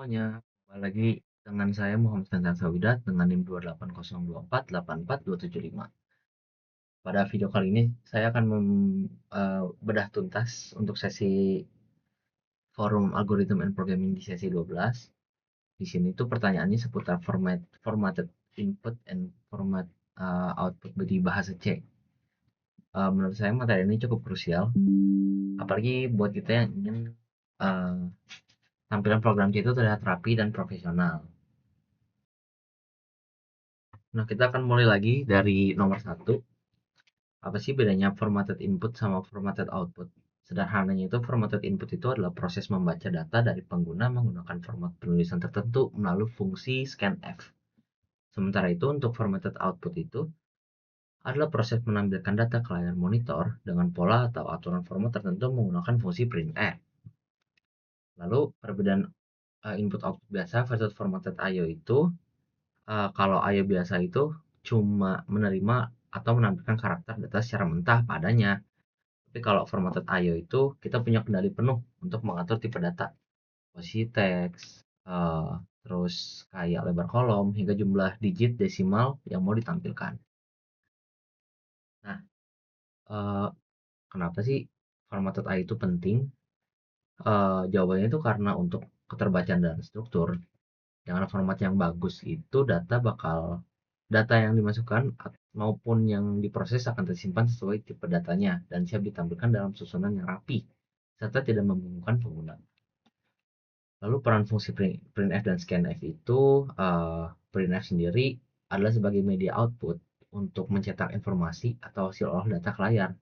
Semuanya, kembali lagi dengan saya Muhammad Fentan Sawidat dengan NIM 28024842775. Pada video kali ini saya akan bedah tuntas untuk sesi forum Algorithm and Programming di sesi 12. Di sini tuh pertanyaannya seputar formatted input and format output di bahasa C. Menurut saya materi ini cukup krusial, apalagi buat kita yang ingin uh, tampilan program C itu terlihat rapi dan profesional. Nah, kita akan mulai lagi dari nomor satu. Apa sih bedanya formatted input sama formatted output? Sederhananya itu formatted input itu adalah proses membaca data dari pengguna menggunakan format penulisan tertentu melalui fungsi scanf. Sementara itu untuk formatted output itu adalah proses menampilkan data ke layar monitor dengan pola atau aturan format tertentu menggunakan fungsi printf. Lalu perbedaan input output biasa versus formatted IO itu kalau IO biasa itu cuma menerima atau menampilkan karakter data secara mentah padanya. Tapi kalau formatted IO itu kita punya kendali penuh untuk mengatur tipe data, posisi teks, eh, terus kayak lebar kolom hingga jumlah digit desimal yang mau ditampilkan. Nah, eh, kenapa sih formatted IO itu penting? Jawabannya itu karena untuk keterbacaan dan struktur, dengan format yang bagus itu data yang dimasukkan maupun yang diproses akan tersimpan sesuai tipe datanya dan siap ditampilkan dalam susunan yang rapi serta tidak membingungkan pengguna. Lalu peran fungsi printf dan scanf itu, printf sendiri adalah sebagai media output untuk mencetak informasi atau hasil olah data ke layar.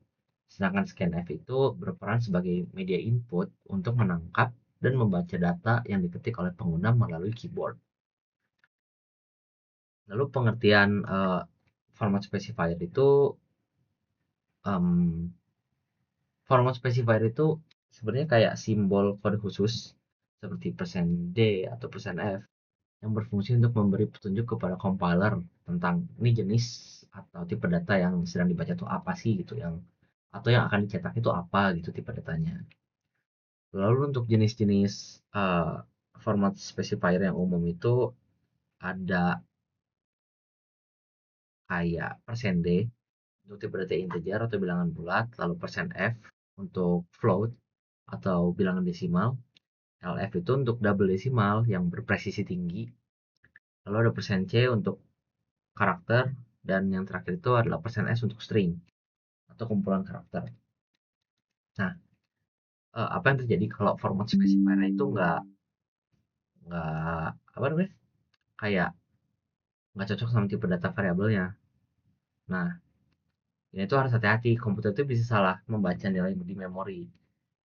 Sedangkan scanf itu berperan sebagai media input untuk menangkap dan membaca data yang diketik oleh pengguna melalui keyboard. Lalu pengertian format specifier itu, um, format specifier itu sebenarnya kayak simbol kode khusus seperti %d atau %f yang berfungsi untuk memberi petunjuk kepada compiler tentang ini jenis atau tipe data yang sedang dibaca itu apa sih gitu, yang atau yang akan dicetak itu apa gitu tipe datanya. Lalu untuk jenis-jenis format specifier yang umum itu ada kayak %d untuk tipe data integer atau bilangan bulat, lalu %f untuk float atau bilangan desimal, LF itu untuk double desimal yang berpresisi tinggi, lalu ada %c untuk karakter, dan yang terakhir itu adalah %s untuk string atau kumpulan karakter. Nah, apa yang terjadi kalau format specifier itu nggak apa namanya kayak nggak cocok sama tipe data variabelnya. Nah, ini tuh harus hati-hati. Komputer itu bisa salah membaca nilai di memori.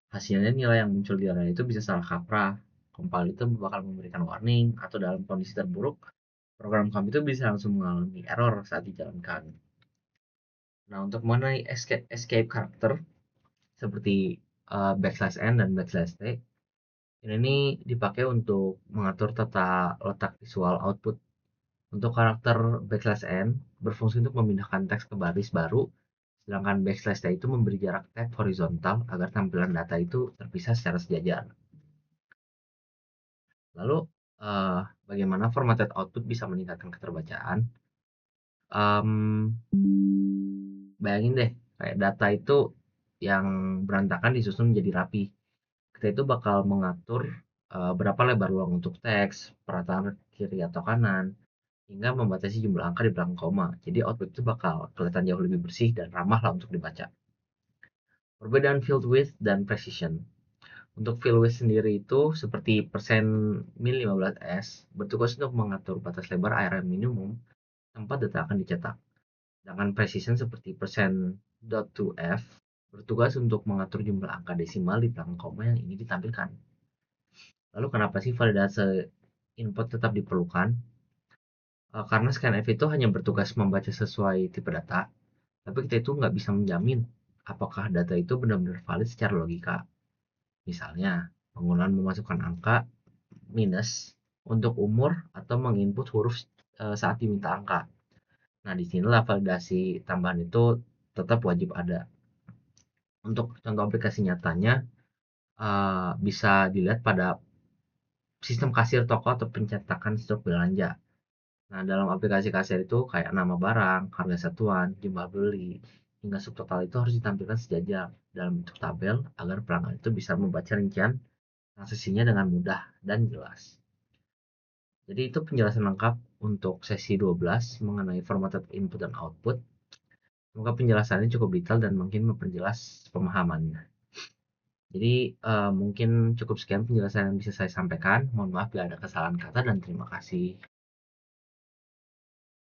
Hasilnya nilai yang muncul di area itu bisa salah kaprah. Compiler itu bakal memberikan warning atau dalam kondisi terburuk, program kami itu bisa langsung mengalami error saat dijalankan. Nah, untuk mengenai escape karakter seperti \n dan \t, ini nih dipakai untuk mengatur tata letak visual output. Untuk karakter \n berfungsi untuk memindahkan teks ke baris baru, sedangkan \t itu memberi jarak tab horizontal agar tampilan data itu terpisah secara sejajar. Lalu, bagaimana formatted output bisa meningkatkan keterbacaan? Um, Bayangin deh, kayak data itu yang berantakan disusun menjadi rapi. Kita itu bakal mengatur berapa lebar ruang untuk teks, perataan kiri atau kanan, hingga membatasi jumlah angka di belakang koma. Jadi output itu bakal kelihatan jauh lebih bersih dan ramah lah untuk dibaca. Perbedaan field width dan precision. Untuk field width sendiri itu seperti %min15s bertugas untuk mengatur batas lebar area minimum tempat data akan dicetak. Sedangkan precision seperti %.2f bertugas untuk mengatur jumlah angka desimal di belakang koma yang ingin ditampilkan. Lalu kenapa sih validasi input tetap diperlukan? Karena scanf itu hanya bertugas membaca sesuai tipe data, tapi kita itu nggak bisa menjamin apakah data itu benar-benar valid secara logika. Misalnya, penggunaan memasukkan angka minus untuk umur atau menginput huruf saat diminta angka. Nah, disinilah validasi tambahan itu tetap wajib ada. Untuk contoh aplikasi nyatanya, bisa dilihat pada sistem kasir toko atau pencetakan stok belanja. Nah, dalam aplikasi kasir itu kayak nama barang, harga satuan, jumlah beli, hingga subtotal itu harus ditampilkan sejajar dalam bentuk tabel agar pelanggan itu bisa membaca rincian transaksinya dengan mudah dan jelas. Jadi itu penjelasan lengkap untuk sesi 12 mengenai formatted input dan output. Semoga penjelasannya cukup detail dan mungkin memperjelas pemahamannya. Jadi mungkin cukup sekian penjelasan yang bisa saya sampaikan. Mohon maaf bila ada kesalahan kata dan terima kasih.